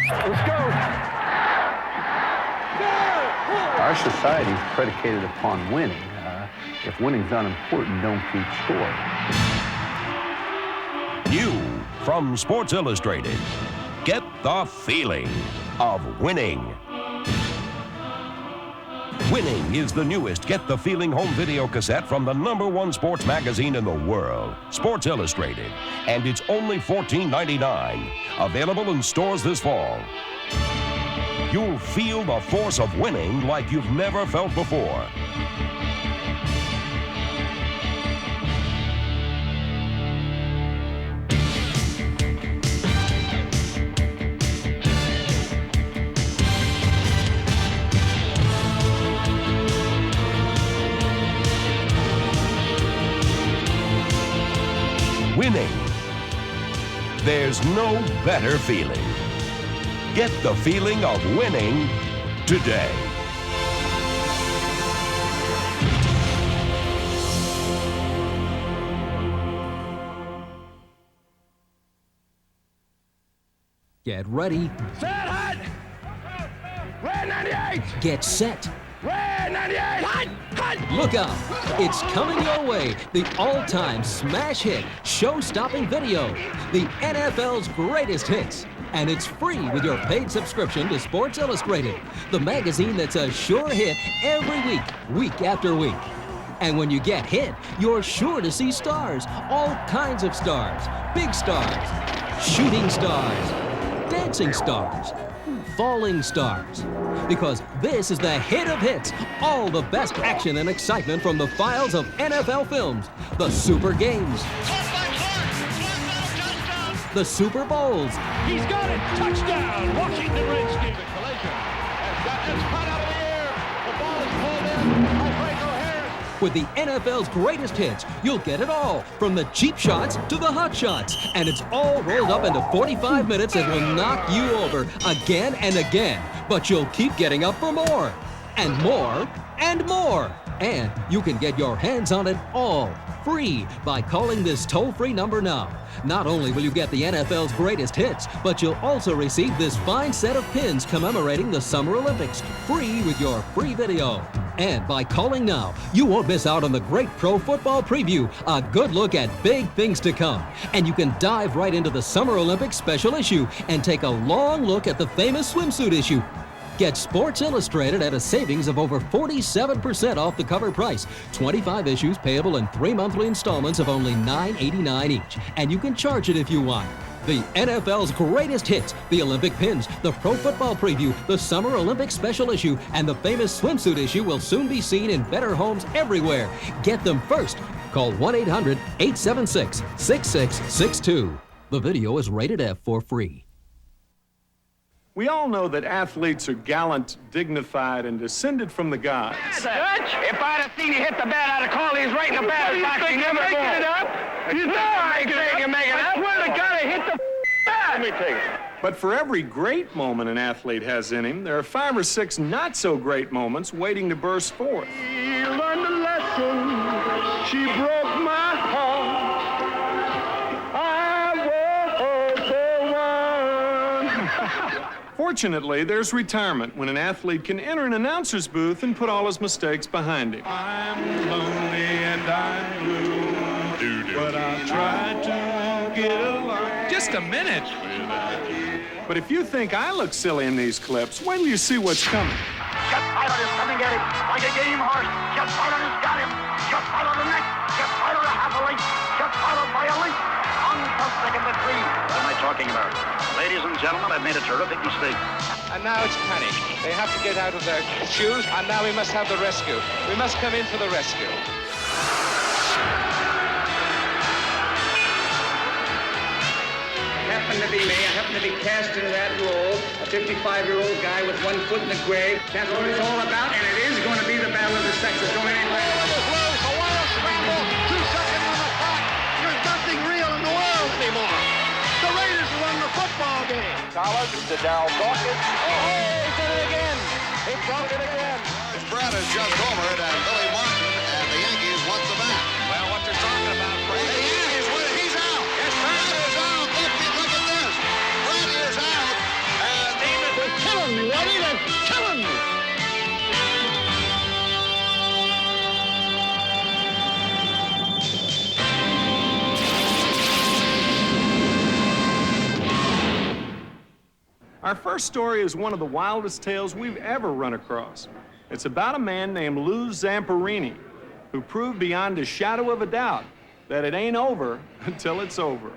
Let's go. Our society is predicated upon winning. If winning's unimportant, don't keep score. You, from Sports Illustrated, get the feeling of winning. Winning is the newest Get the Feeling home video cassette from the #1 sports magazine in the world, Sports Illustrated, and it's only $14.99. Available in stores this fall. You'll feel the force of winning like you've never felt before. Winning. There's no better feeling. Get the feeling of winning today. Get ready. Set hot. Red 98. Get set. Red 98. Hot. Hot. Look out. It's coming your way. The all-time smash hit, show-stopping video. The NFL's greatest hits. And it's free with your paid subscription to Sports Illustrated, the magazine that's a sure hit every week, week after week. And when you get hit, you're sure to see stars, all kinds of stars, big stars, shooting stars, dancing stars, falling stars. Because this is the hit of hits, all the best action and excitement from the files of NFL films, the Super Games, the Super Bowls. He's got it. Touchdown. Washington Redskins. The collision has got this cut out of the air. The ball is pulled in by Franco Harris. With the NFL's greatest hits, you'll get it all, from the cheap shots to the hot shots. And it's all rolled up into 45 minutes that will knock you over again and again. But you'll keep getting up for more, and more, and more. And you can get your hands on it all free by calling this toll-free number now. Not only will you get the NFL's greatest hits, but you'll also receive this fine set of pins commemorating the Summer Olympics, free with your free video. And by calling now, you won't miss out on the great pro football preview, a good look at big things to come. And you can dive right into the Summer Olympics special issue and take a long look at the famous swimsuit issue. Get Sports Illustrated at a savings of over 47% off the cover price. 25 issues payable in 3 monthly installments of only $9.89 each. And you can charge it if you want. The NFL's greatest hits, the Olympic pins, the Pro Football Preview, the Summer Olympics special issue, and the famous swimsuit issue will soon be seen in better homes everywhere. Get them first. Call 1-800-876-6662. The video is rated F for free. We all know that athletes are gallant, dignified, and descended from the gods. If I'd have seen you hit the bat, I'd have called you right in the batter's box. You never making it up? You know I ain't saying you're making it up. I swear to God, I hit the bat. Let me take it. But for every great moment an athlete has in him, there are 5 or 6 not-so-great moments waiting to burst forth. She learned a lesson. She broke my heart. Fortunately, there's retirement when an athlete can enter an announcer's booth and put all his mistakes behind him. I'm lonely and I'm blue, but I'll try to get along. Just a minute. But if you think I look silly in these clips, wait till you see what's coming. Jeff Pilot is coming at him like a game horse. Jeff Pilot has got him. Jeff Pilot the next. Jeff Pilot a half a length. Jeff Pilot by a length. On from second to 3. What am I talking about? Ladies and gentlemen, I've made a terrific mistake. And now it's panic. They have to get out of their shoes, and now we must have the rescue. We must come in for the rescue. I happen to be cast into that role, a 55-year-old guy with 1 foot in the grave. That's what it's all about, and it is going to be the battle of the sexes. Don't anywhere. A wild scramble. 2 seconds on the clock. There's nothing real in the world anymore. The Raiders won the football game. Collins to Darryl Dawkins. Oh, he did it again. He broke it again. It's Brad has just homered, and Billy Martin and the Yankees want the bat. Well, what you're talking about, Brady. The Yankees win. He's out. Yes, Brad is out. Look at this. Brady is out. And Our first story is one of the wildest tales we've ever run across. It's about a man named Lou Zamperini, who proved beyond a shadow of a doubt that it ain't over until it's over.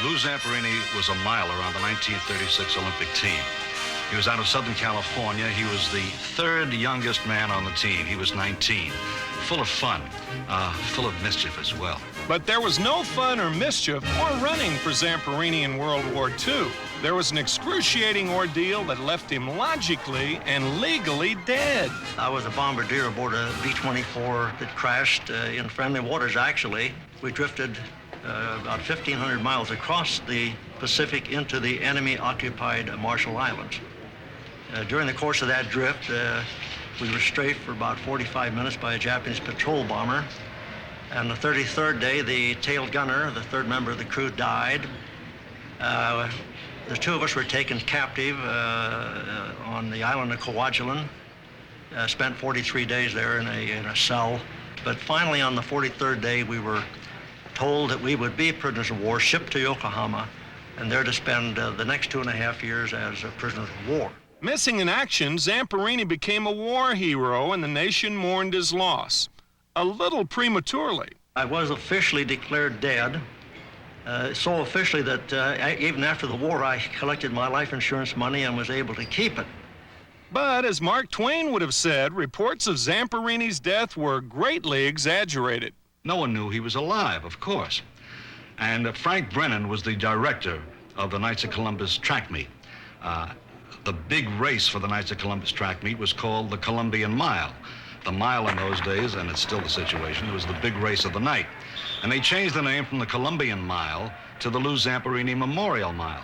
Lou Zamperini was a miler on the 1936 Olympic team. He was out of Southern California. He was the third youngest man on the team. He was 19. Full of fun, full of mischief as well. But there was no fun or mischief or running for Zamperini in World War II. There was an excruciating ordeal that left him logically and legally dead. I was a bombardier aboard a B-24 that crashed in friendly waters, actually. We drifted about 1,500 miles across the Pacific into the enemy-occupied Marshall Islands. During the course of that drift, we were strafed for about 45 minutes by a Japanese patrol bomber. And the 33rd day, the tail gunner, the third member of the crew, died. The two of us were taken captive on the island of Kwajalein. Spent 43 days there in a cell. But finally, on the 43rd day, we were told that we would be prisoners of war, shipped to Yokohama, and there to spend the next 2.5 years as prisoners of war. Missing in action, Zamperini became a war hero, and the nation mourned his loss. A little prematurely. I was officially declared dead, so officially that even after the war, I collected my life insurance money and was able to keep it. But as Mark Twain would have said, reports of Zamperini's death were greatly exaggerated. No one knew he was alive, of course. And Frank Brennan was the director of the Knights of Columbus track meet. The big race for the Knights of Columbus track meet was called the Columbian Mile. The mile in those days, and it's still the situation, was the big race of the night. And they changed the name from the Columbian Mile to the Lou Zamperini Memorial Mile.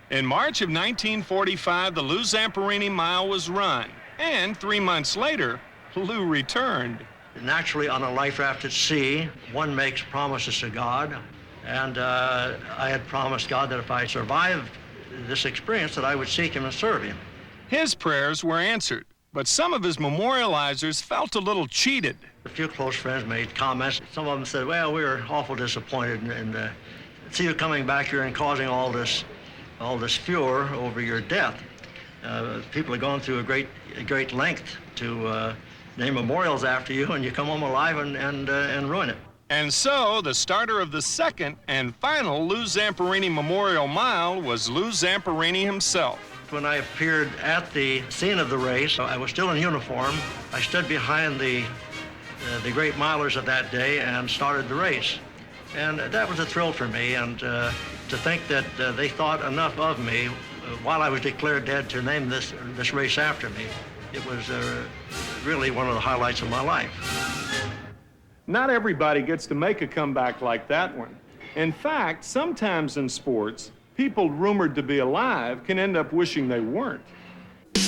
In March of 1945, the Lou Zamperini Mile was run. And 3 months later, Lou returned. Naturally, on a life raft at sea, one makes promises to God. And I had promised God that if I survived this experience, that I would seek him and serve him. His prayers were answered, but some of his memorializers felt a little cheated. A few close friends made comments. Some of them said, well, we were awful disappointed and see you coming back here and causing all this furor over your death. People have gone through a great length to name memorials after you, and you come home alive and ruin it. And so, the starter of the second and final Lou Zamperini Memorial Mile was Lou Zamperini himself. When I appeared at the scene of the race, I was still in uniform. I stood behind the great milers of that day and started the race. And that was a thrill for me, and to think that they thought enough of me while I was declared dead to name this race after me, it was really one of the highlights of my life. Not everybody gets to make a comeback like that one. In fact, sometimes in sports, people rumored to be alive can end up wishing they weren't. So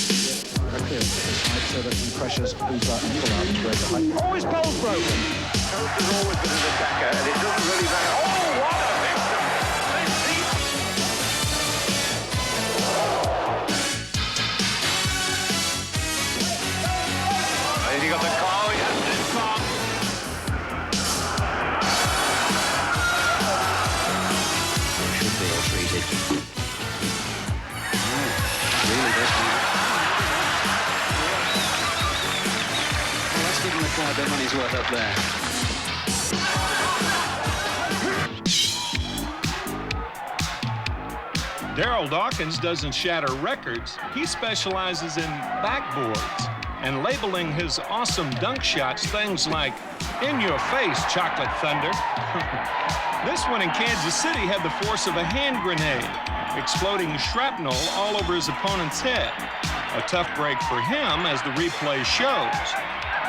that some pressures over Engelhardt. Oh, his pole's broken. Coach is always been an attacker, and it doesn't really matter. Oh, what a victim! Has he got the car? He has this car. Should be all treated. Really does matter. Well, let's give them the crowd their money's worth up there. Darryl Dawkins doesn't shatter records. He specializes in backboards and labeling his awesome dunk shots things like, "In your face, Chocolate Thunder." This one in Kansas City had the force of a hand grenade, exploding shrapnel all over his opponent's head. A tough break for him, as the replay shows.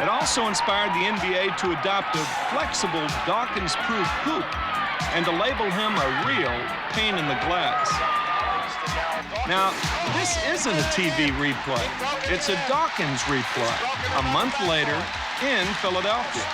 It also inspired the NBA to adopt a flexible Dawkins-proof hoop and to label him a real pain in the glass. Now, this isn't a TV replay. It's a Dawkins replay, a month later in Philadelphia.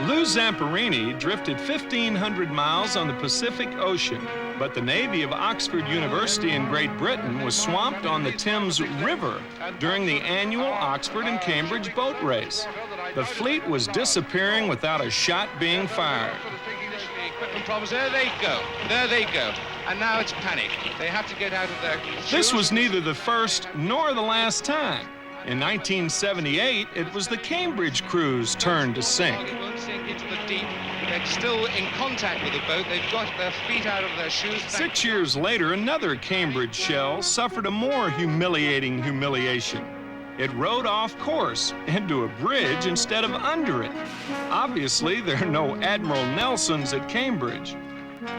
Lou Zamperini drifted 1,500 miles on the Pacific Ocean, but the Navy of Oxford University in Great Britain was swamped on the Thames River during the annual Oxford and Cambridge boat race. The fleet was disappearing without a shot being fired. equipment problems. There they go. There they go. And now it's panic. They have to get out of their shoes. This was neither the first nor the last time. In 1978, it was the Cambridge crew's turn to sink. They won't sink into the deep. They're still in contact with the boat. They've got their feet out of their shoes. 6 years later, another Cambridge shell suffered a more humiliating humiliation. It rode off course into a bridge instead of under it. Obviously, there are no Admiral Nelsons at Cambridge.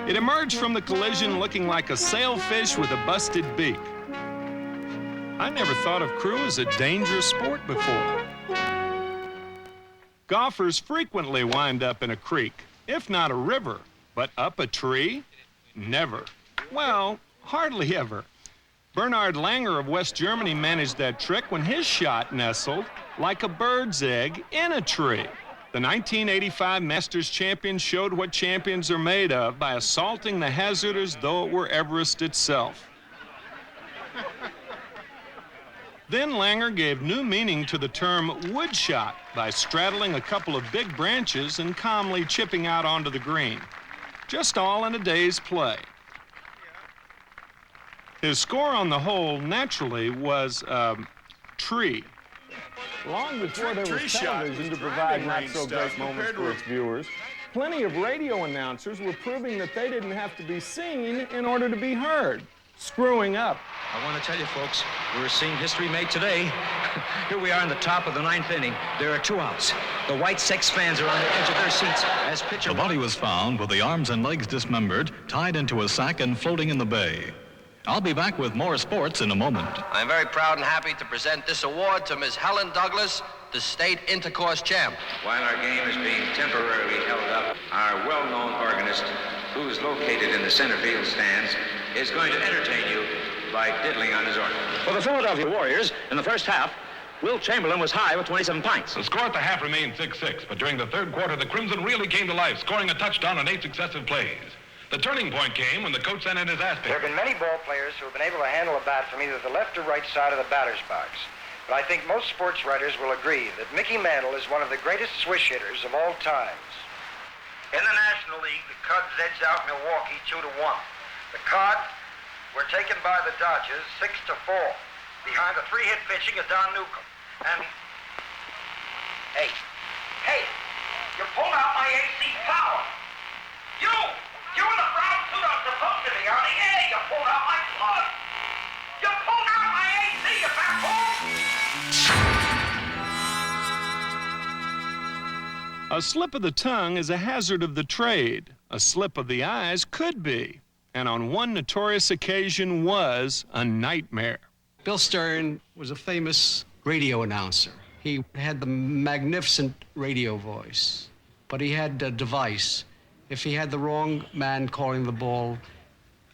It emerged from the collision looking like a sailfish with a busted beak. I never thought of crew as a dangerous sport before. Golfers frequently wind up in a creek, if not a river, but up a tree? Never. Well, hardly ever. Bernhard Langer of West Germany managed that trick when his shot nestled like a bird's egg in a tree. The 1985 Masters champion showed what champions are made of by assaulting the hazard as though it were Everest itself. Then Langer gave new meaning to the term wood shot by straddling a couple of big branches and calmly chipping out onto the green. Just all in a day's play. His score on the hole, naturally, was tree. Long before there was television to provide not-so-great moments for its viewers, plenty of radio announcers were proving that they didn't have to be seen in order to be heard. Screwing up. I want to tell you, folks, we're seeing history made today. Here we are in the top of the 9th inning. There are 2 outs. The White Sox fans are on the edge of their seats as pitcher... The body was found with the arms and legs dismembered, tied into a sack and floating in the bay. I'll be back with more sports in a moment. I'm very proud and happy to present this award to Ms. Helen Douglas, the state intercourse champ. While our game is being temporarily held up, our well-known organist, who's located in the center field stands, is going to entertain you by diddling on his organ. For the Philadelphia Warriors, in the first half, Will Chamberlain was high with 27 pints. The score at the half remained 6-6, but during the third quarter, the Crimson really came to life, scoring a touchdown on 8 successive plays. The turning point came when the coach sent in his aspect. There have been many ball players who have been able to handle a bat from either the left or right side of the batter's box. But I think most sports writers will agree that Mickey Mantle is one of the greatest swish hitters of all times. In the National League, the Cubs edged out Milwaukee 2-1. The Cards were taken by the Dodgers 6-4, behind the 3-hit pitching of Don Newcomb. And hey, you pulled out my AC power. You in the brown suit I'm supposed to be on the air. You pulled out my plug. You pulled out my AC, you fat fool. A slip of the tongue is a hazard of the trade. A slip of the eyes could be, and on one notorious occasion was a nightmare. Bill Stern was a famous radio announcer. He had the magnificent radio voice, but he had a device. If he had the wrong man calling the ball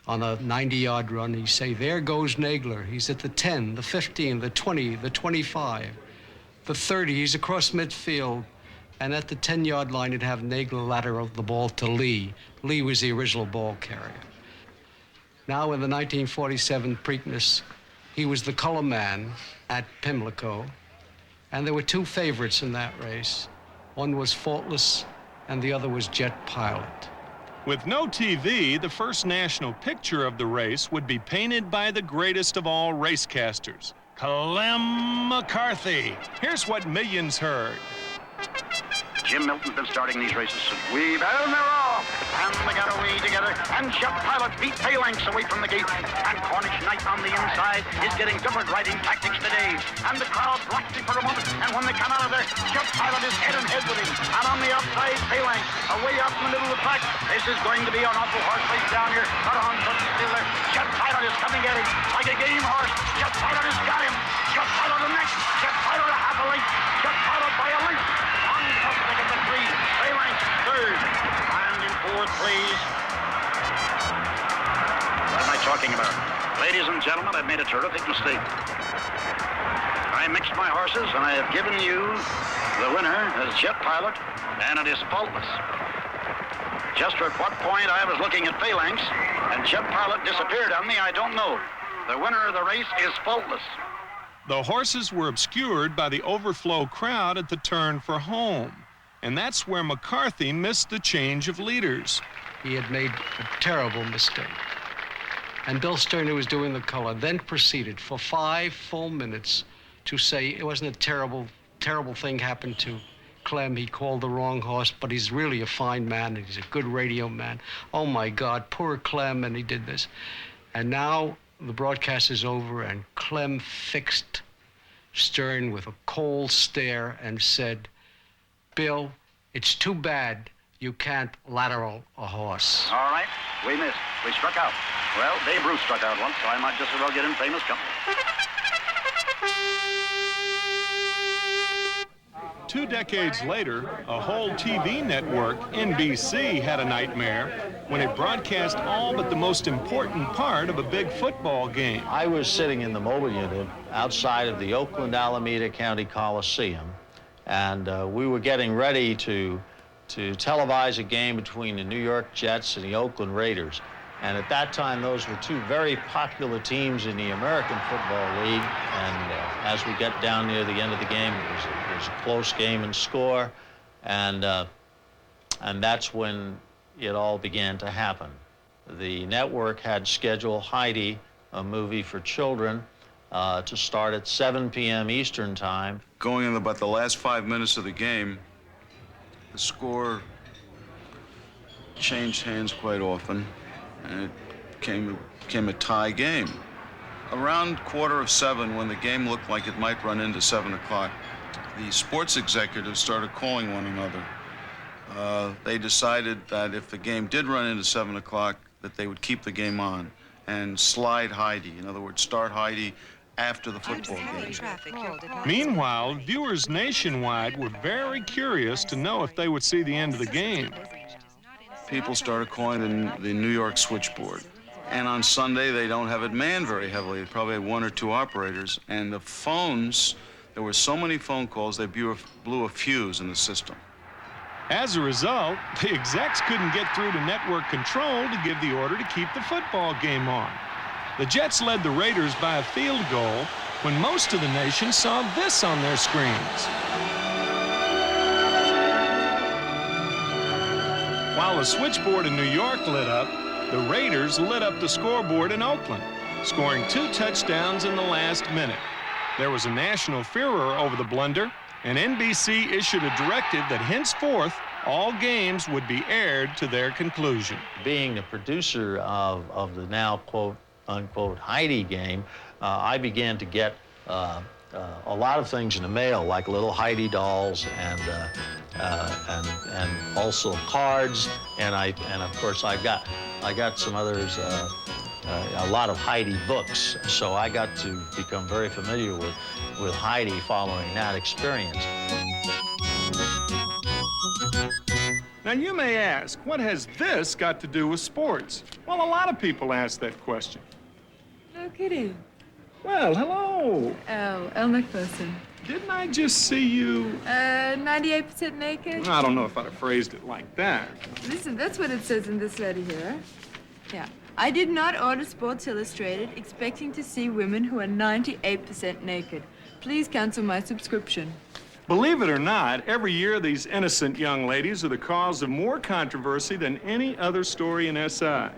on a 90-yard run, he'd say, there goes Nagler. He's at the 10, the 15, the 20, the 25, the 30. He's across midfield. And at the 10-yard line, he'd have Nagler lateral the ball to Lee. Lee was the original ball carrier. Now in the 1947 Preakness, he was the color man at Pimlico. And there were 2 favorites in that race. One was Faultless, and the other was Jet Pilot. With no TV, the first national picture of the race would be painted by the greatest of all racecasters, Clem McCarthy. Here's what millions heard. Jim Milton's been starting these races. We've and they're off. And they got away together. And Jet Pilot beat Phalanx away from the gate. And Cornish Knight on the inside is getting different riding tactics today. And the crowd blocks him for a moment. And when they come out of there, Jet Pilot is head and head with him. And on the outside, Phalanx away out in the middle of the track. This is going to be an awful horse race down here. But on front still there. Jet Pilot is coming at him like a game horse. Jet Pilot has got him. Jet Pilot the next. Jet Pilot a half a length. Jet Pilot by a length. Second to 3, Phalanx third, and in 4th place. What am I talking about? Ladies and gentlemen, I've made a terrific mistake. I mixed my horses, and I have given you the winner as Jet Pilot, and it is Faultless. Just at what point I was looking at Phalanx, and Jet Pilot disappeared on me, I don't know. The winner of the race is Faultless. The horses were obscured by the overflow crowd at the turn for home. And that's where McCarthy missed the change of leaders. he had made a terrible mistake. And Bill Stern, who was doing the color, then proceeded for 5 full minutes to say it wasn't a terrible thing happened to Clem. He called the wrong horse, but he's really a fine man, and he's a good radio man. Oh, my God, poor Clem, and he did this. And now the broadcast is over, and Clem fixed Stern with a cold stare and said, Bill, it's too bad you can't lateral a horse. All right, we missed. We struck out. Well, Babe Ruth struck out once, so I might just as well get in famous company. 2 decades later, a whole TV network, NBC, had a nightmare when it broadcast all but the most important part of a big football game. I was sitting in the mobile unit outside of the Oakland Alameda County Coliseum, and we were getting ready to televise a game between the New York Jets and the Oakland Raiders. And at that time, those were 2 very popular teams in the American Football League. And as we got down near the end of the game, it was a close game in score. And that's when it all began to happen. The network had scheduled Heidi, a movie for children, to start at 7 p.m. Eastern Time. Going in about the last 5 minutes of the game, the score changed hands quite often, and it became a tie game. Around 6:45, when the game looked like it might run into 7 o'clock, the sports executives started calling one another. They decided that if the game did run into 7 o'clock, that they would keep the game on and slide Heidi. In other words, start Heidi after the football game. Meanwhile, viewers nationwide were very curious to know if they would see the end of the game. People started calling the New York switchboard. And on Sunday, they don't have it manned very heavily. They probably had 1 or 2 operators. And the phones, there were so many phone calls, they blew a fuse in the system. As a result, the execs couldn't get through to network control to give the order to keep the football game on. The Jets led the Raiders by a field goal when most of the nation saw this on their screens. While the switchboard in New York lit up, the Raiders lit up the scoreboard in Oakland, scoring 2 touchdowns in the last minute. There was a national furor over the blunder, and NBC issued a directive that henceforth all games would be aired to their conclusion. Being the producer of the now quote unquote Heidi game, I began to get a lot of things in the mail, like little Heidi dolls and also cards, and of course I got some others, a lot of Heidi books. So I got to become very familiar with Heidi following that experience. Now you may ask, what has this got to do with sports? Well, a lot of people ask that question. No kidding. Well, hello. Oh, Elle Macpherson. Didn't I just see you? 98% naked? I don't know if I'd have phrased it like that. Listen, that's what it says in this letter here. Yeah. I did not order Sports Illustrated expecting to see women who are 98% naked. Please cancel my subscription. Believe it or not, every year these innocent young ladies are the cause of more controversy than any other story in SI.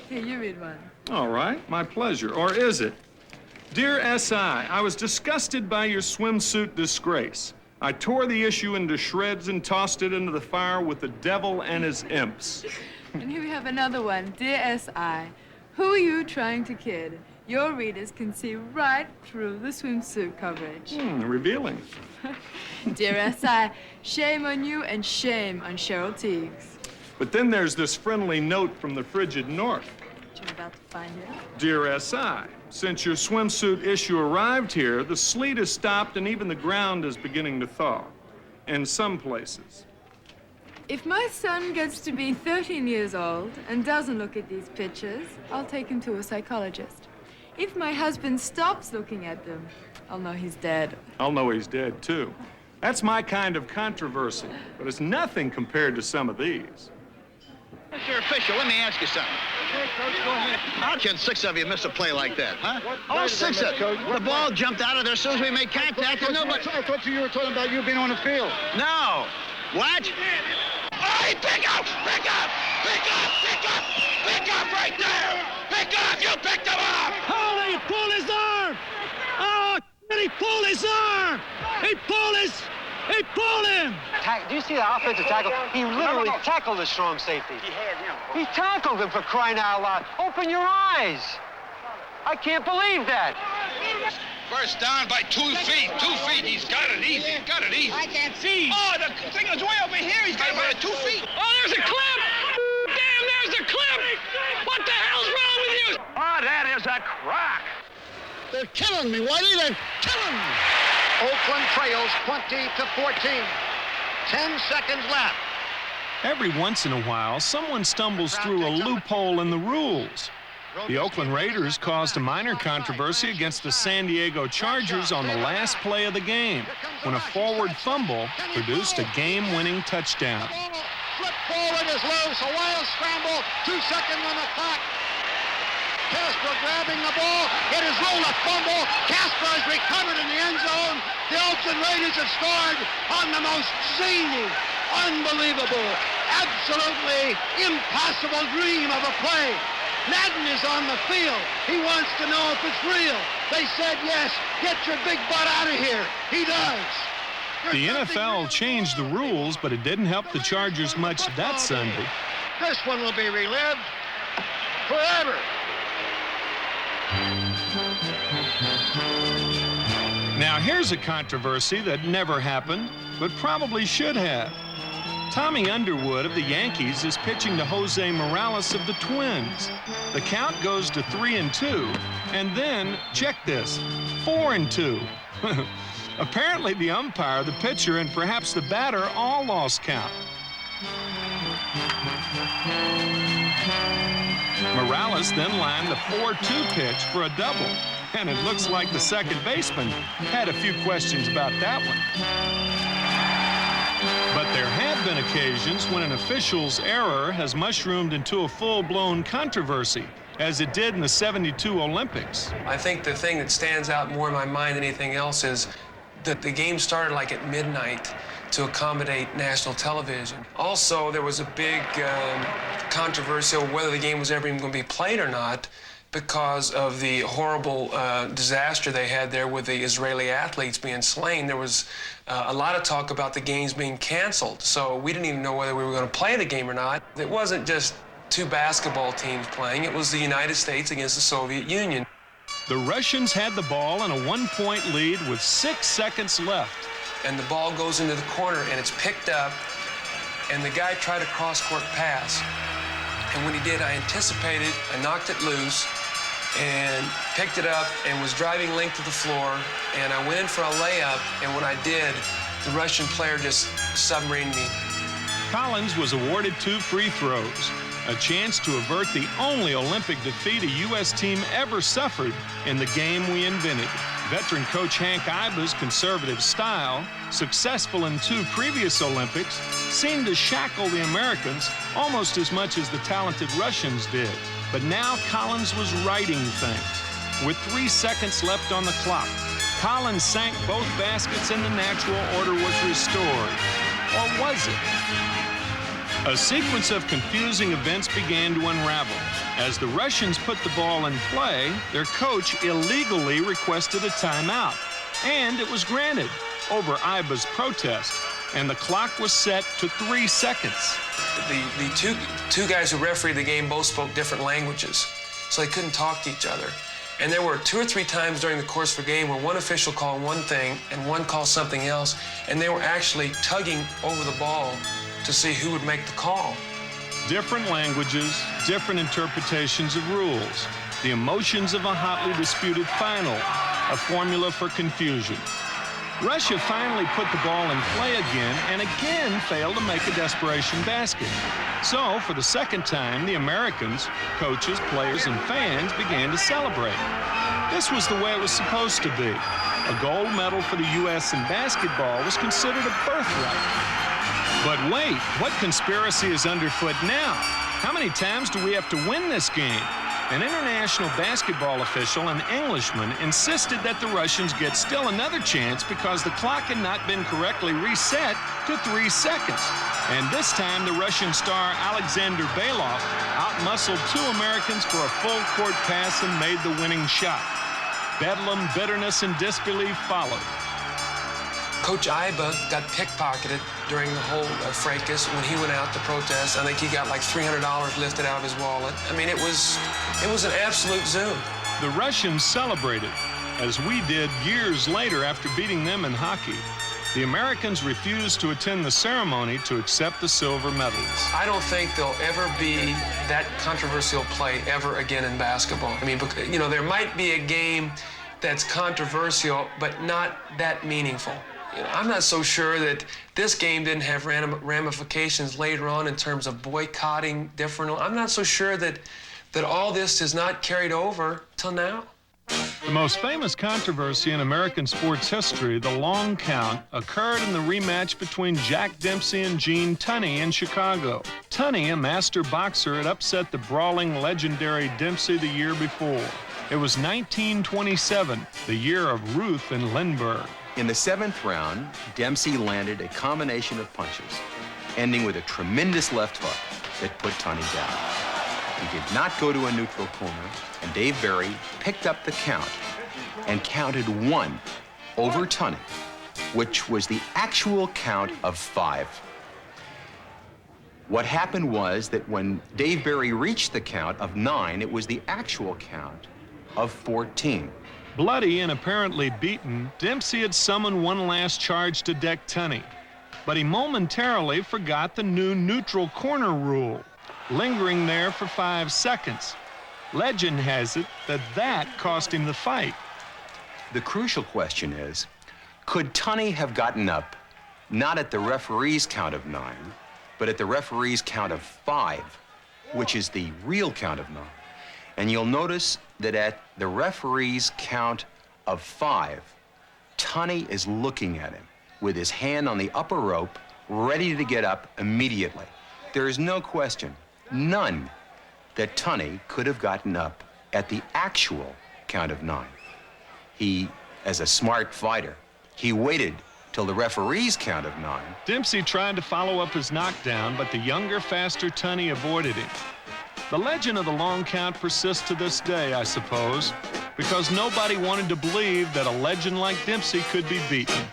Here, you read one. All right, my pleasure. Or is it? Dear SI, I was disgusted by your swimsuit disgrace. I tore the issue into shreds and tossed it into the fire with the devil and his imps. And here we have another one. Dear SI, who are you trying to kid? Your readers can see right through the swimsuit coverage. Revealing. Dear SI, shame on you and shame on Cheryl Teagues. But then there's this friendly note from the frigid north. You're about to find it. Dear SI, since your swimsuit issue arrived here, the sleet has stopped and even the ground is beginning to thaw. In some places. If my son gets to be 13 years old and doesn't look at these pictures, I'll take him to a psychologist. If my husband stops looking at them, I'll know he's dead. I'll know he's dead, too. That's my kind of controversy, but it's nothing compared to some of these. Mr. Official, let me ask you something. How can 6 of you miss a play like that, huh? All 6 of you. The ball jumped out of there as soon as we made contact, and nobody... I thought you were talking about you being on the field. No. What? Hey, pick up! Pick up! Pick up! Pick up! You picked him up! Oh, he pulled his arm! Oh, he pulled his arm! He pulled him! Do you see the offensive tackle? He literally tackled the strong safety. He had him. He tackled him, for crying out loud. Open your eyes. I can't believe that. First down by 2 feet. 2 feet. He's got it easy. He's got it easy. I can't see. Oh, the thing is way over here. He's got it by 2 feet. Oh, there's a clip! Damn, there's a clip! What the hell's wrong with you? Oh, that is a crack. They're killing me, Whitey. They're killing me. Oakland trails 20-14. 10 seconds left. Every once in a while, someone stumbles through a loophole in the rules. The Oakland Raiders caused a minor controversy against the San Diego Chargers on the last play of the game, when a forward fumble produced a game-winning touchdown. Flip forward is loose. A wild scramble. 2 seconds on the clock. Castro grabbing the ball. It is ruled a fumble. Castro has recovered in the end zone. The Oakland Raiders have scored on the most zany, unbelievable, absolutely impossible dream of a play. Madden is on the field. He wants to know if it's real. They said yes. Get your big butt out of here. He does. The NFL changed the rules, but it didn't help the Chargers much that Sunday. This one will be relived forever. Now here's a controversy that never happened, but probably should have. Tommy Underwood of the Yankees is pitching to Jose Morales of the Twins. The count goes to 3-2, and then, check this, 4-2. Apparently the umpire, the pitcher, and perhaps the batter all lost count. Morales then lined the 4-2 pitch for a double, and it looks like the second baseman had a few questions about that one. But there have been occasions when an official's error has mushroomed into a full-blown controversy, as it did in the '72 Olympics. I think the thing that stands out more in my mind than anything else is that the game started like at midnight to accommodate national television. Also, there was a big controversy over whether the game was ever even going to be played or not because of the horrible disaster they had there with the Israeli athletes being slain. There was a lot of talk about the games being canceled, so we didn't even know whether we were going to play the game or not. It wasn't just two basketball teams playing. It was the United States against the Soviet Union. The Russians had the ball in a 1-point lead with 6 seconds left. And the ball goes into the corner, and it's picked up, and the guy tried a cross-court pass. And when he did, I anticipated, I knocked it loose, and picked it up, and was driving length to the floor, and I went in for a layup, and when I did, the Russian player just submarined me. Collins was awarded 2 free throws, a chance to avert the only Olympic defeat a U.S. team ever suffered in the game we invented. Veteran coach Hank Iba's conservative style, successful in 2 previous Olympics, seemed to shackle the Americans almost as much as the talented Russians did. But now Collins was righting things. With 3 seconds left on the clock, Collins sank both baskets and the natural order was restored. Or was it? A sequence of confusing events began to unravel. As the Russians put the ball in play, their coach illegally requested a timeout. And it was granted over Iba's protest, and the clock was set to 3 seconds. The two guys who refereed the game both spoke different languages, so they couldn't talk to each other. And there were 2 or 3 times during the course of the game where one official called one thing and one called something else, and they were actually tugging over the ball to see who would make the call. Different languages, different interpretations of rules. The emotions of a hotly disputed final, a formula for confusion. Russia finally put the ball in play again and again failed to make a desperation basket. So, for the second time, the Americans, coaches, players, and fans began to celebrate. This was the way it was supposed to be. A gold medal for the U.S. in basketball was considered a birthright. But wait, what conspiracy is underfoot now? How many times do we have to win this game? An international basketball official, an Englishman, insisted that the Russians get still another chance because the clock had not been correctly reset to 3 seconds. And this time, the Russian star Alexander Belov outmuscled 2 Americans for a full-court pass and made the winning shot. Bedlam, bitterness, and disbelief followed. Coach Iba got pickpocketed during the whole fracas when he went out to protest. I think he got like $300 lifted out of his wallet. I mean, it was an absolute zoom. The Russians celebrated, as we did years later after beating them in hockey. The Americans refused to attend the ceremony to accept the silver medals. I don't think there'll ever be that controversial play ever again in basketball. I mean, you know, there might be a game that's controversial, but not that meaningful. You know, I'm not so sure that this game didn't have ramifications later on in terms of boycotting different. I'm not so sure that all this is not carried over till now. The most famous controversy in American sports history, the long count, occurred in the rematch between Jack Dempsey and Gene Tunney in Chicago. Tunney, a master boxer, had upset the brawling, legendary Dempsey the year before. It was 1927, the year of Ruth and Lindbergh. In the 7th round, Dempsey landed a combination of punches, ending with a tremendous left hook that put Tunney down. He did not go to a neutral corner, and Dave Barry picked up the count and counted 1 over Tunney, which was the actual count of 5. What happened was that when Dave Barry reached the count of 9, it was the actual count of 14. Bloody and apparently beaten, Dempsey had summoned one last charge to deck Tunney, but he momentarily forgot the new neutral corner rule, lingering there for 5 seconds. Legend has it that cost him the fight. The crucial question is, could Tunney have gotten up, not at the referee's count of 9, but at the referee's count of 5, which is the real count of 9? And you'll notice that at the referee's count of 5, Tunney is looking at him with his hand on the upper rope, ready to get up immediately. There is no question, none, that Tunney could have gotten up at the actual count of 9. He, as a smart fighter, he waited till the referee's count of 9. Dempsey tried to follow up his knockdown, but the younger, faster Tunney avoided him. The legend of the long count persists to this day, I suppose, because nobody wanted to believe that a legend like Dempsey could be beaten.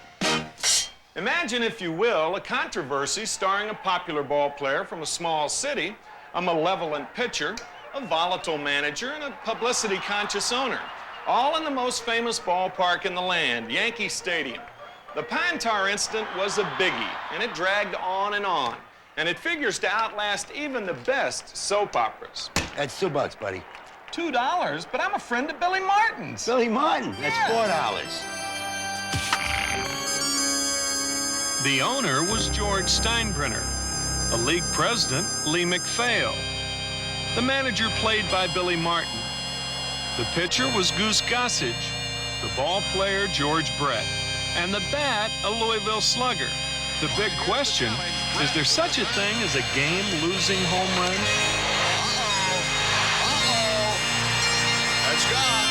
Imagine, if you will, a controversy starring a popular ball player from a small city, a malevolent pitcher, a volatile manager, and a publicity-conscious owner, all in the most famous ballpark in the land, Yankee Stadium. The Pine Tar incident was a biggie, and it dragged on, and it figures to outlast even the best soap operas. That's $2, buddy. $2? But I'm a friend of Billy Martin's. Billy Martin? That's $4. The owner was George Steinbrenner. The league president, Lee MacPhail. The manager played by Billy Martin. The pitcher was Goose Gossage. The ball player, George Brett. And the bat, a Louisville Slugger. The big question, is there such a thing as a game-losing home run? That's gone.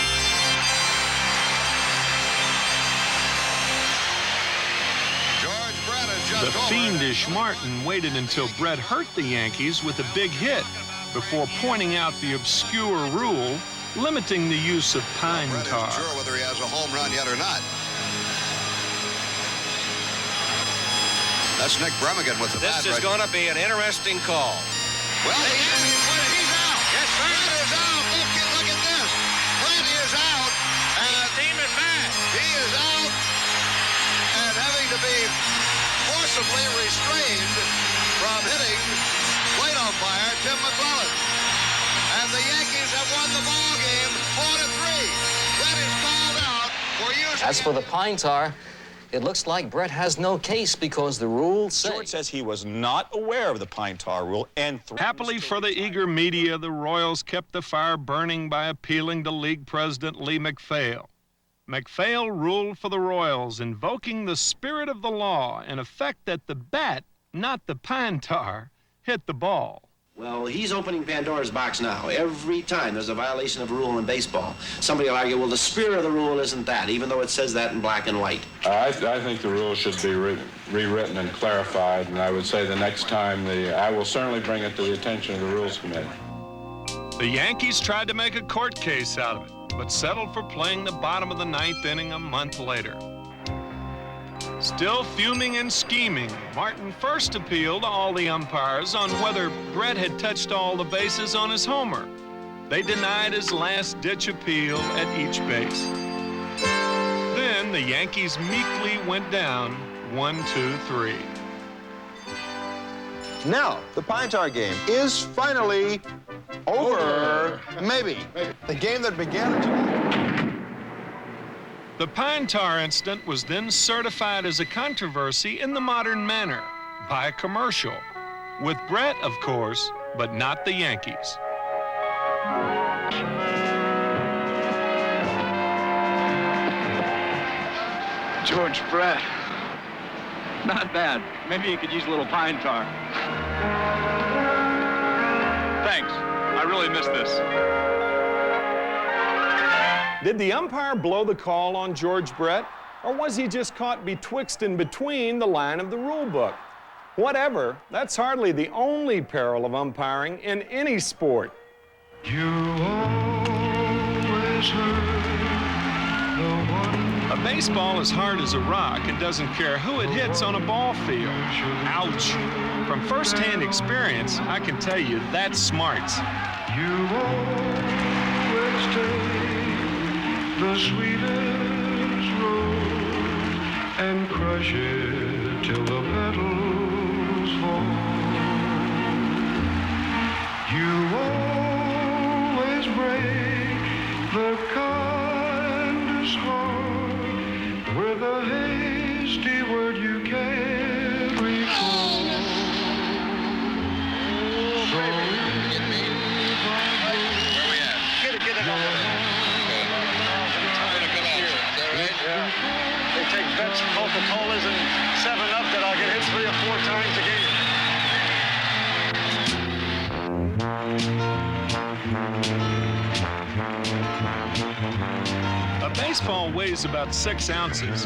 George Brett has just The fiendish Martin waited until Brett hurt the Yankees with a big hit before pointing out the obscure rule limiting the use of pine tar. Sure whether he has a home run yet or not. That's Nick Bremigan with the bat. This is going to be an interesting call. Well, he's out. Yes, sir. Brett is out. Look at this. Brett is out. And steaming back. He is out and having to be forcibly restrained from hitting plate umpire Tim McClellan. And the Yankees have won the ball game 4-3. Brett is called out for using. As for the pine tar, it looks like Brett has no case because the rule says... George says he was not aware of the pine tar rule and... Happily for the eager media, the Royals kept the fire burning by appealing to league president Lee MacPhail. MacPhail ruled for the Royals, invoking the spirit of the law, in effect that the bat, not the pine tar, hit the ball. Well, he's opening Pandora's box now. Every time there's a violation of a rule in baseball, somebody will argue, well, the spirit of the rule isn't that, even though it says that in black and white. I think the rule should be rewritten and clarified, and I would say the next time I will certainly bring it to the attention of the Rules Committee. The Yankees tried to make a court case out of it, but settled for playing the bottom of the ninth inning a month later. Still fuming and scheming, Martin first appealed to all the umpires on whether Brett had touched all the bases on his homer. They denied his last-ditch appeal at each base. Then the Yankees meekly went down 1-2-3. Now, the Pine Tar game is finally over. Maybe. The game that began... The Pine Tar incident was then certified as a controversy in the modern manner by a commercial, with Brett, of course, but not the Yankees. George Brett. Not bad. Maybe you could use a little pine tar. Thanks. I really missed this. Did the umpire blow the call on George Brett, or was he just caught betwixt and between the line of the rule book? Whatever, that's hardly the only peril of umpiring in any sport. You always hurt the one. A baseball is hard as a rock and doesn't care who it hits on a ball field. Ouch. From first-hand experience, I can tell you that's smart. You always take the sweetest road and crush it till the petals fall. You always break the kindest heart with a hasty word you can't recall. So where we at? Get it They take bets, Coca-Colas, and 7-Up that I'll get hit 3 or 4 times a game. A baseball weighs about 6 ounces.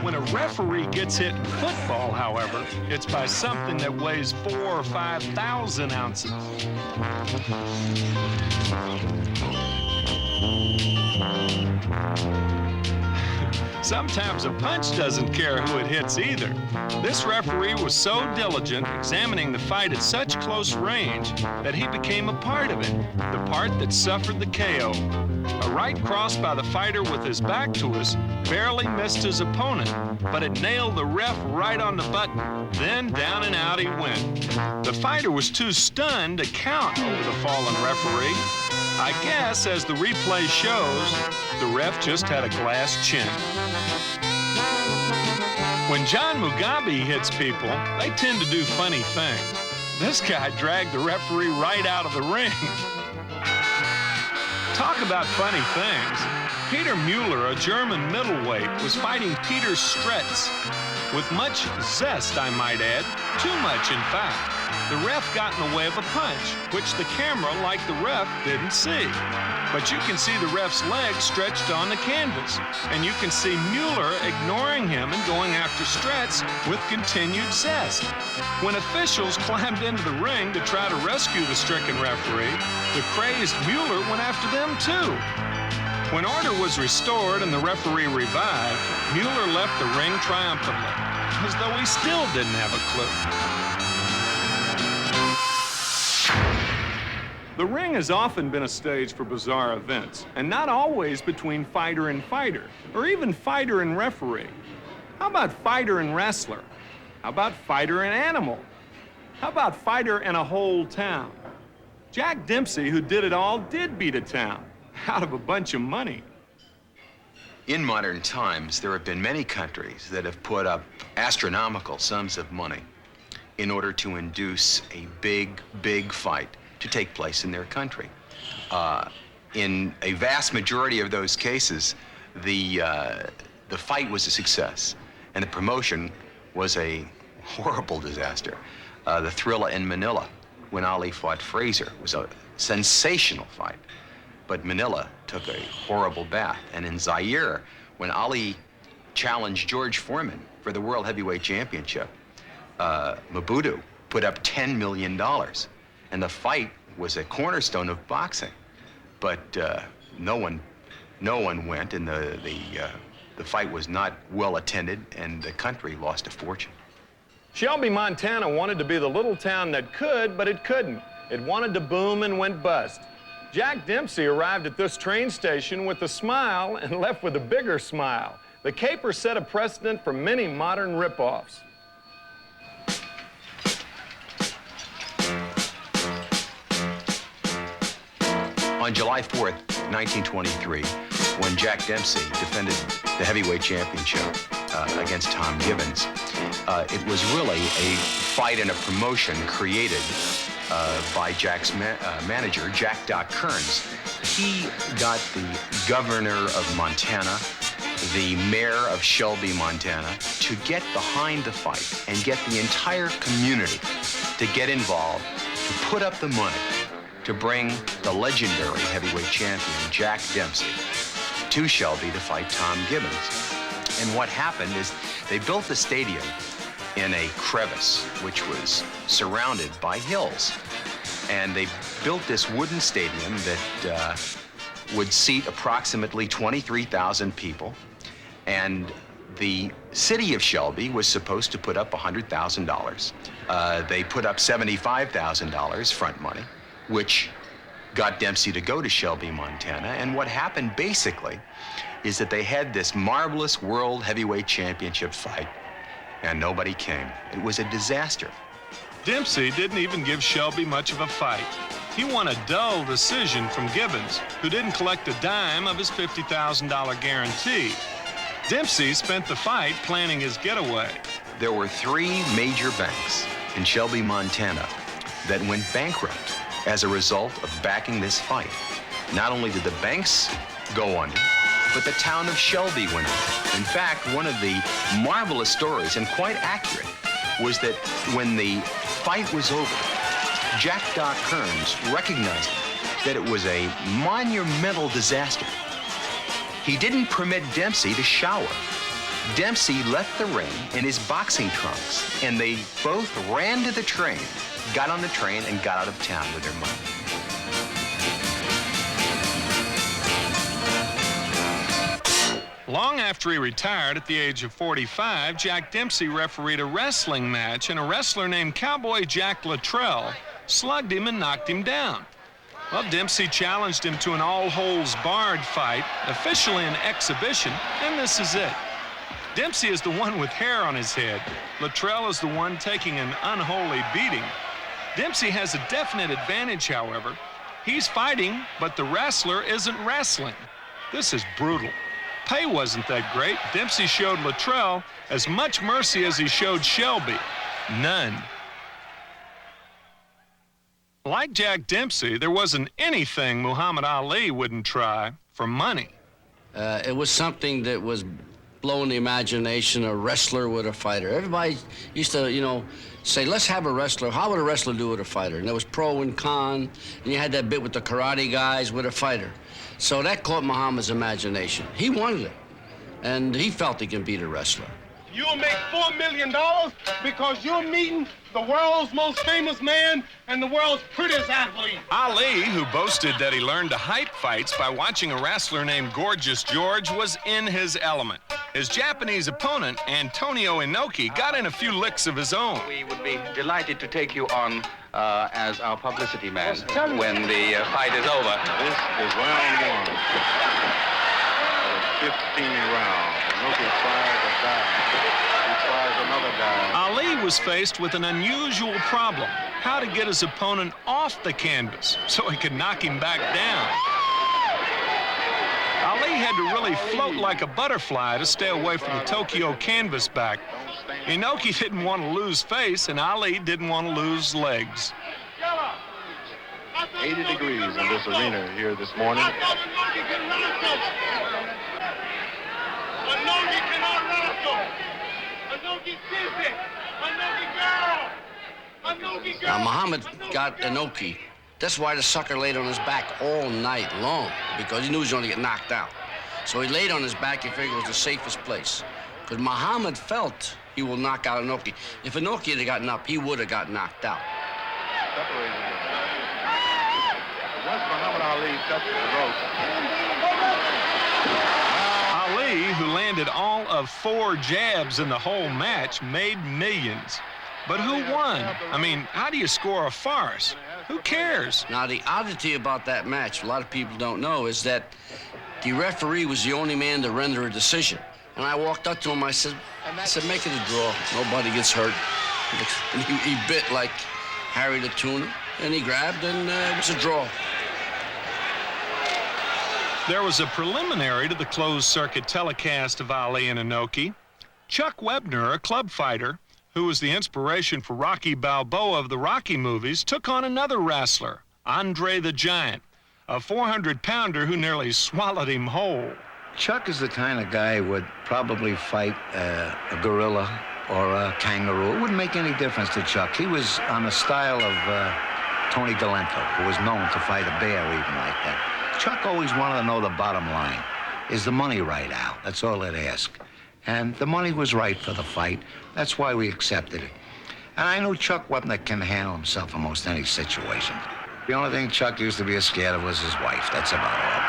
When a referee gets hit in football, however, it's by something that weighs 4,000 or 5,000 ounces. Sometimes a punch doesn't care who it hits either. This referee was so diligent examining the fight at such close range that he became a part of it, the part that suffered the KO. A right cross by the fighter with his back to us barely missed his opponent, but it nailed the ref right on the button. Then down and out he went. The fighter was too stunned to count over the fallen referee. I guess, as the replay shows, the ref just had a glass chin. When John Mugabe hits people, they tend to do funny things. This guy dragged the referee right out of the ring. Talk about funny things. Peter Mueller, a German middleweight, was fighting Peter Stretz. With much zest, I might add. Too much, in fact. The ref got in the way of a punch, which the camera, like the ref, didn't see. But you can see the ref's leg stretched on the canvas, and you can see Mueller ignoring him and going after Stretz with continued zest. When officials climbed into the ring to try to rescue the stricken referee, the crazed Mueller went after them too. When order was restored and the referee revived, Mueller left the ring triumphantly, as though he still didn't have a clue. The ring has often been a stage for bizarre events, and not always between fighter and fighter, or even fighter and referee. How about fighter and wrestler? How about fighter and animal? How about fighter and a whole town? Jack Dempsey, who did it all, did beat a town out of a bunch of money. In modern times, there have been many countries that have put up astronomical sums of money in order to induce a big, big fight to take place in their country. In a vast majority of those cases, the fight was a success, and the promotion was a horrible disaster. The Thrilla in Manila when Ali fought Frazier. It was a sensational fight. But Manila took a horrible bath. And in Zaire, when Ali challenged George Foreman for the World Heavyweight Championship, Mobutu put up $10 million. And the fight was a cornerstone of boxing. But no one went, and the fight was not well attended, and the country lost a fortune. Shelby, Montana wanted to be the little town that could, but it couldn't. It wanted to boom and went bust. Jack Dempsey arrived at this train station with a smile and left with a bigger smile. The caper set a precedent for many modern rip-offs. On July 4th, 1923, when Jack Dempsey defended the heavyweight championship against Tom Gibbons, it was really a fight and a promotion created by Jack's manager, Jack Doc Kearns. He got the governor of Montana, the mayor of Shelby, Montana, to get behind the fight and get the entire community to get involved, to put up the money to bring the legendary heavyweight champion, Jack Dempsey, to Shelby to fight Tom Gibbons. And what happened is they built the stadium in a crevice, which was surrounded by hills. And they built this wooden stadium that would seat approximately 23,000 people. And the city of Shelby was supposed to put up $100,000. They put up $75,000 front money, which got Dempsey to go to Shelby, Montana. And what happened basically is that they had this marvelous World Heavyweight Championship fight, and nobody came. It was a disaster. Dempsey didn't even give Shelby much of a fight. He won a dull decision from Gibbons, who didn't collect a dime of his $50,000 guarantee. Dempsey spent the fight planning his getaway. There were 3 major banks in Shelby, Montana that went bankrupt as a result of backing this fight. Not only did the banks go under, but the town of Shelby went under. In fact, one of the marvelous stories, and quite accurate, was that when the fight was over, Jack Doc Kearns recognized that it was a monumental disaster. He didn't permit Dempsey to shower. Dempsey left the ring in his boxing trunks, and they both ran to the train, got on the train, and got out of town with their money. Long after he retired at the age of 45, Jack Dempsey refereed a wrestling match, and a wrestler named Cowboy Jack Luttrell slugged him and knocked him down. Well, Dempsey challenged him to an all-holes-barred fight, officially an exhibition, and this is it. Dempsey is the one with hair on his head. Luttrell is the one taking an unholy beating. Dempsey has a definite advantage, however. He's fighting, but the wrestler isn't wrestling. This is brutal. Pay wasn't that great. Dempsey showed Luttrell as much mercy as he showed Shelby. None. Like Jack Dempsey, there wasn't anything Muhammad Ali wouldn't try for money. It was something that was blowing the imagination, a wrestler with a fighter. Everybody used to, say, let's have a wrestler. How would a wrestler do with a fighter? And there was pro and con, and you had that bit with the karate guys with a fighter. So that caught Muhammad's imagination. He wanted it, and he felt he can beat a wrestler. You'll make $4 million because you're meeting the world's most famous man and the world's prettiest athlete. Ali, who boasted that he learned to hype fights by watching a wrestler named Gorgeous George, was in his element. His Japanese opponent, Antonio Inoki, got in a few licks of his own. We would be delighted to take you on as our publicity man when the fight is over. This is round 1. 15 rounds. Inoki fires a dive. He fires another dive. Ali was faced with an unusual problem: how to get his opponent off the canvas so he could knock him back down. Ali had to really float like a butterfly to stay away from the Tokyo canvas back. Inoki didn't want to lose face, and Ali didn't want to lose legs. 80 degrees in this arena here this morning. Inoki cannot wrestle. Inoki sees it. Inoki girl. Now, Muhammad got Inoki. That's why the sucker laid on his back all night long, because he knew he was going to get knocked out. So he laid on his back. He figured it was the safest place. Because Muhammad felt he will knock out Inoki. If Inoki had gotten up, he would have got knocked out. Once Muhammad Ali touched the rope. Ali, who landed all of 4 jabs in the whole match, made millions. But who won? I mean, how do you score a farce? Who cares? Now, the oddity about that match, a lot of people don't know, is that the referee was the only man to render a decision. And I walked up to him, I said, make it a draw. Nobody gets hurt. And he bit like Harry the Tuna, and he grabbed, and it was a draw. There was a preliminary to the closed-circuit telecast of Ali and Inoki. Chuck Webner, a club fighter, who was the inspiration for Rocky Balboa of the Rocky movies, took on another wrestler, Andre the Giant, a 400-pounder who nearly swallowed him whole. Chuck is the kind of guy who would probably fight a gorilla or a kangaroo. It wouldn't make any difference to Chuck. He was on the style of Tony Galento, who was known to fight a bear even like that. Chuck always wanted to know the bottom line. Is the money right, Al? That's all it asked. And the money was right for the fight. That's why we accepted it. And I knew Chuck Webner can handle himself in most any situation. The only thing Chuck used to be scared of was his wife. That's about all.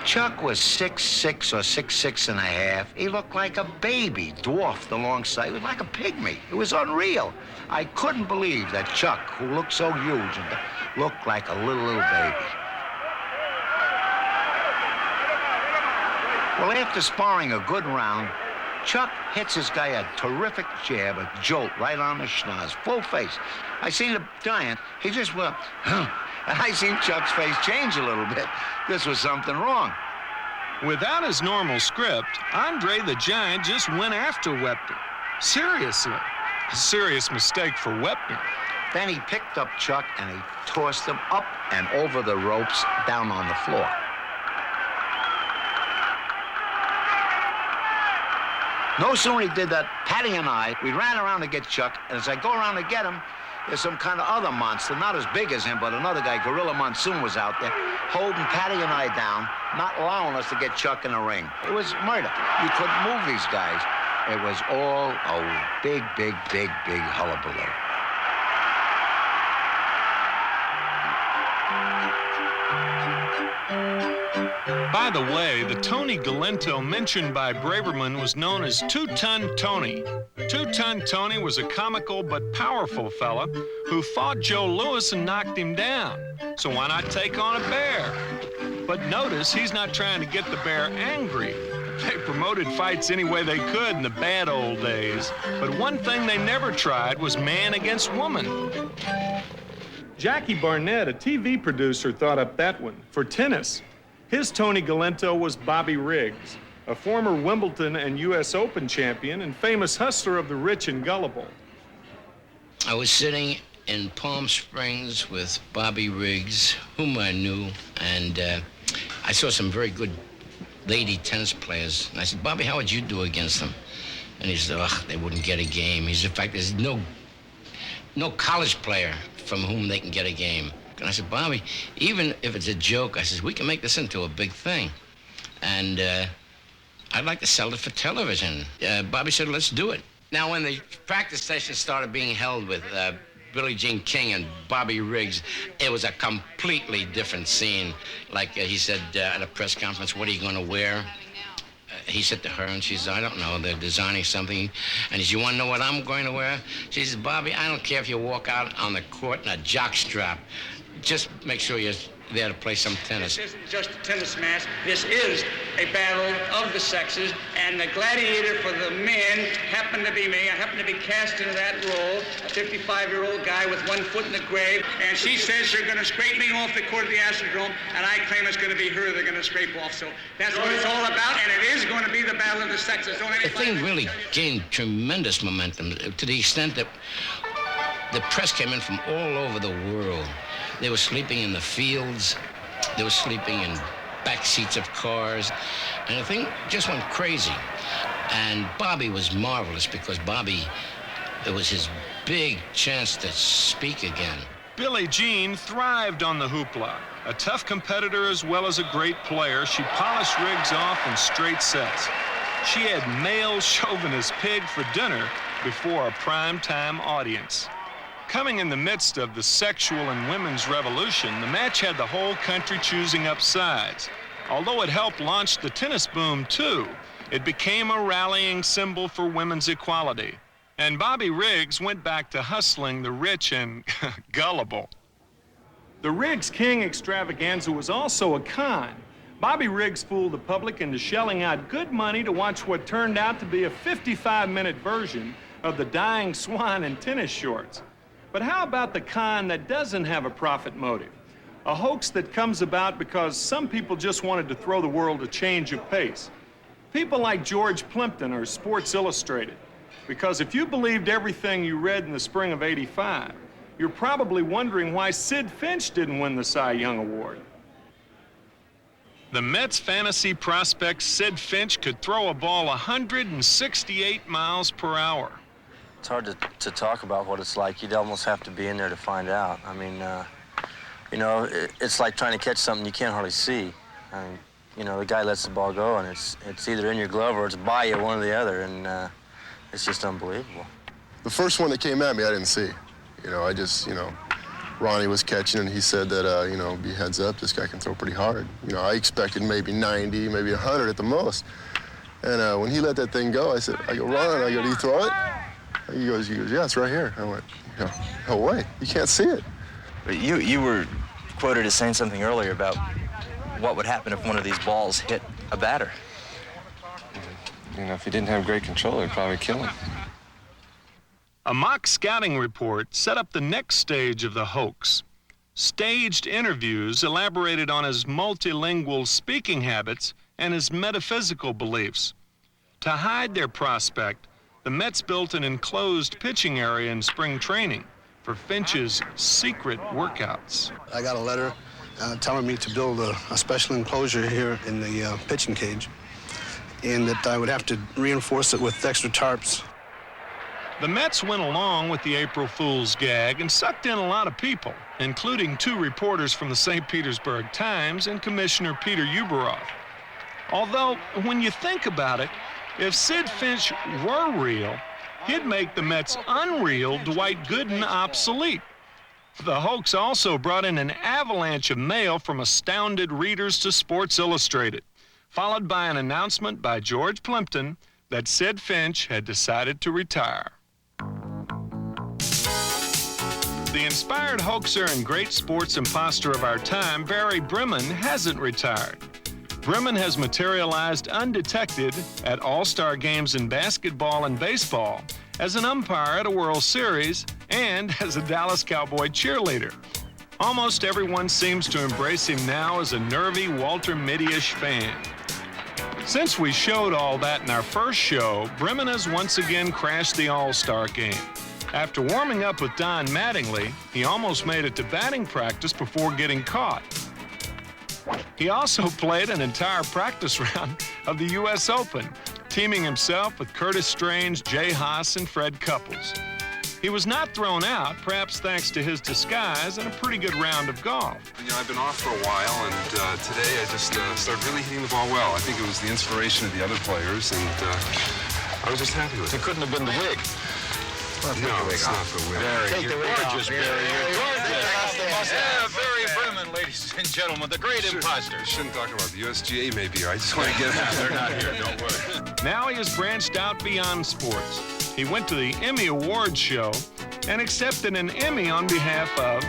Chuck was 6'6" or 6'6½". He looked like a baby, dwarfed alongside. He was like a pygmy. It was unreal. I couldn't believe that Chuck, who looked so huge, looked like a little baby. Well, after sparring a good round, Chuck hits this guy a terrific jab, a jolt right on the schnoz, full face. I seen the Giant, he just went, huh. And I seen Chuck's face change a little bit. This was something wrong. Without his normal script, Andre the Giant just went after Webner. Seriously, a serious mistake for Webner. Then he picked up Chuck and he tossed him up and over the ropes down on the floor. No sooner he did that, Patty and I, we ran around to get Chuck, and as I go around to get him, there's some kind of other monster, not as big as him, but another guy, Gorilla Monsoon, was out there, holding Patty and I down, not allowing us to get Chuck in the ring. It was murder. You couldn't move these guys. It was all a big hullabaloo. By the way, the Tony Galento mentioned by Braverman was known as Two-Ton Tony. Two-Ton Tony was a comical but powerful fella who fought Joe Louis and knocked him down. So why not take on a bear? But notice he's not trying to get the bear angry. They promoted fights any way they could in the bad old days. But one thing they never tried was man against woman. Jackie Barnett, a TV producer, thought up that one for tennis. His Tony Galento was Bobby Riggs, a former Wimbledon and U.S. Open champion and famous hustler of the rich and gullible. I was sitting in Palm Springs with Bobby Riggs, whom I knew, and I saw some very good lady tennis players. And I said, Bobby, how would you do against them? And he said, ugh, they wouldn't get a game. He said, in fact, there's no college player from whom they can get a game. And I said, Bobby, even if it's a joke, I said, we can make this into a big thing. And I'd like to sell it for television. Bobby said, let's do it. Now, when the practice sessions started being held with Billie Jean King and Bobby Riggs, it was a completely different scene. Like he said at a press conference, what are you going to wear? He said to her, and she said, I don't know, they're designing something. And he said, you want to know what I'm going to wear? She said, Bobby, I don't care if you walk out on the court in a jock strap. Just make sure you're there to play some tennis. This isn't just a tennis match. This is a battle of the sexes, and the gladiator for the men happened to be me. I happened to be cast into that role, a 55-year-old guy with one foot in the grave, and she says they're going to scrape me off the court of the Astrodome, and I claim it's going to be her they're going to scrape off. So that's what it's all about, and it is going to be the battle of the sexes. The thing really gained tremendous momentum to the extent that the press came in from all over the world. They were sleeping in the fields. They were sleeping in back seats of cars. And the thing just went crazy. And Bobby was marvelous because Bobby, it was his big chance to speak again. Billie Jean thrived on the hoopla. A tough competitor as well as a great player, she polished Riggs off in straight sets. She had male chauvinist pig for dinner before a primetime audience. Coming in the midst of the sexual and women's revolution, the match had the whole country choosing up sides. Although it helped launch the tennis boom, too, it became a rallying symbol for women's equality. And Bobby Riggs went back to hustling the rich and gullible. The Riggs King extravaganza was also a con. Bobby Riggs fooled the public into shelling out good money to watch what turned out to be a 55-minute version of the Dying Swan in tennis shorts. But how about the con that doesn't have a profit motive? A hoax that comes about because some people just wanted to throw the world a change of pace. People like George Plimpton or Sports Illustrated. Because if you believed everything you read in the spring of '85, you're probably wondering why Sid Finch didn't win the Cy Young Award. The Mets fantasy prospect Sid Finch could throw a ball 168 miles per hour. It's hard to talk about what it's like. You'd almost have to be in there to find out. I mean, you know, it's like trying to catch something you can't hardly see. I mean, you know, the guy lets the ball go, and it's either in your glove or it's by you, one or the other, and it's just unbelievable. The first one that came at me, I didn't see. You know, I just, you know, Ronnie was catching, and he said that, you know, be heads up, this guy can throw pretty hard. You know, I expected maybe 90, maybe 100 at the most. And when he let that thing go, I go, Ron, do you throw it? He goes, yeah, it's right here. I went, you know, no way, you can't see it. But you were quoted as saying something earlier about what would happen if one of these balls hit a batter. You know, if he didn't have great control, it'd probably kill him. A mock scouting report set up the next stage of the hoax. Staged interviews elaborated on his multilingual speaking habits and his metaphysical beliefs. To hide their prospect, the Mets built an enclosed pitching area in spring training for Finch's secret workouts. I got a letter telling me to build a special enclosure here in the pitching cage, and that I would have to reinforce it with extra tarps. The Mets went along with the April Fool's gag and sucked in a lot of people, including 2 reporters from the St. Petersburg Times and Commissioner Peter Ueberroth. Although, when you think about it, if Sid Finch were real, he'd make the Mets' unreal Dwight Gooden obsolete. The hoax also brought in an avalanche of mail from astounded readers to Sports Illustrated, followed by an announcement by George Plimpton that Sid Finch had decided to retire. The inspired hoaxer and great sports imposter of our time, Barry Bremen, hasn't retired. Bremen has materialized undetected at all-star games in basketball and baseball, as an umpire at a World Series, and as a Dallas Cowboy cheerleader. Almost everyone seems to embrace him now as a nervy Walter Mitty-ish fan. Since we showed all that in our first show, Bremen has once again crashed the All-Star game. After warming up with Don Mattingly, he almost made it to batting practice before getting caught. He also played an entire practice round of the U.S. Open, teaming himself with Curtis Strange, Jay Haas, and Fred Couples. He was not thrown out, perhaps thanks to his disguise and a pretty good round of golf. You know, I've been off for a while, and today I just started really hitting the ball well. I think it was the inspiration of the other players, and I was just happy with it. It couldn't have been the wig. Well, no, it's not the wig. Barry, you're gorgeous, Barry. You're gorgeous. Yeah, Barry Bremen, ladies and gentlemen, the great imposter. Shouldn't talk about the USGA may be here. I just want to get them. They're not here, don't worry. Now he has branched out beyond sports. He went to the Emmy Awards show and accepted an Emmy on behalf of,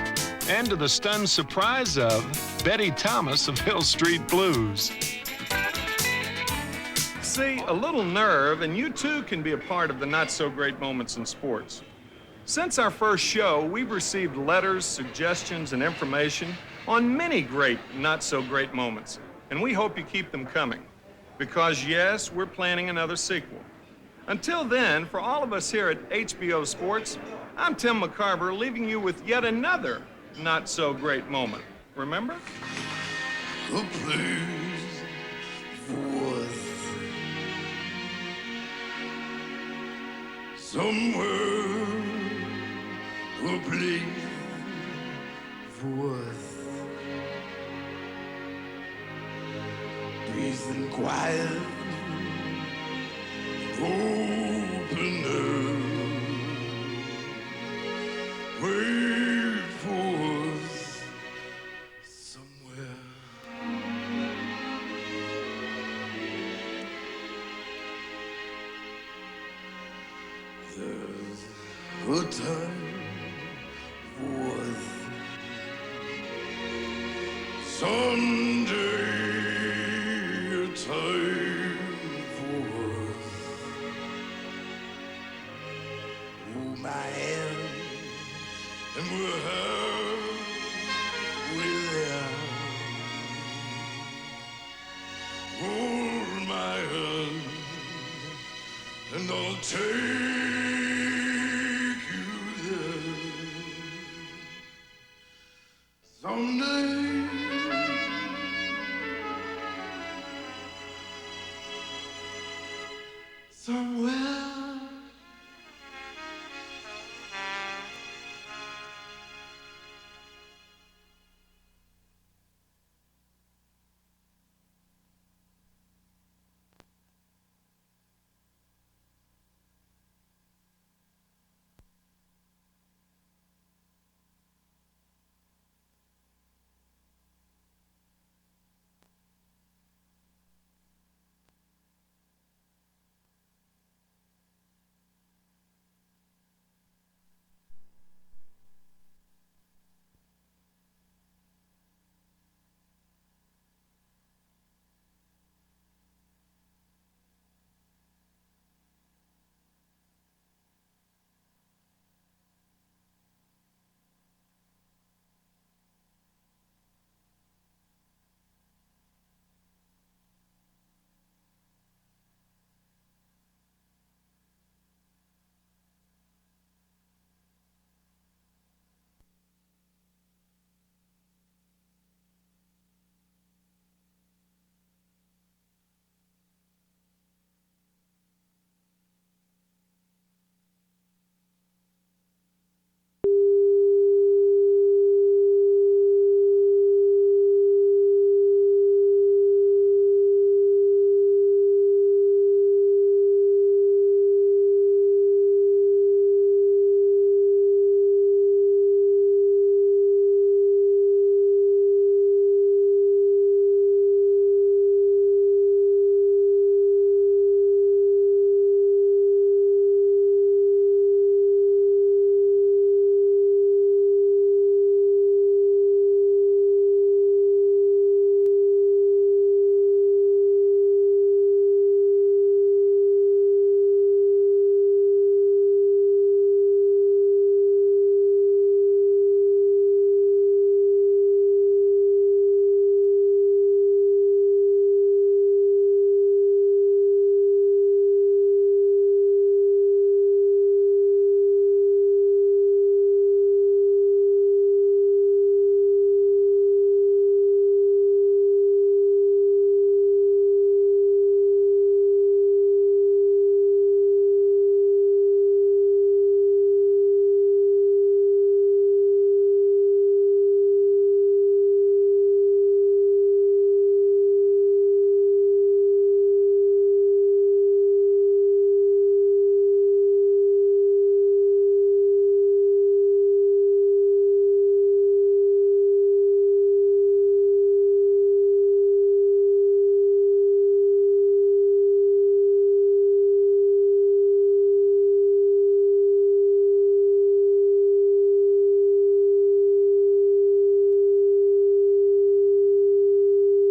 and to the stunned surprise of, Betty Thomas of Hill Street Blues. See, a little nerve, and you too can be a part of the not-so-great moments in sports. Since our first show, we've received letters, suggestions, and information on many great not-so-great moments, and we hope you keep them coming. Because, yes, we're planning another sequel. Until then, for all of us here at HBO Sports, I'm Tim McCarver, leaving you with yet another not-so-great moment. Remember? The place was Somewhere, a place for us. Peace and quiet, open air. Wait for us somewhere. There's a time for us. Someday a time for us. Hold my hand and we'll have there. Hold my hand and I'll take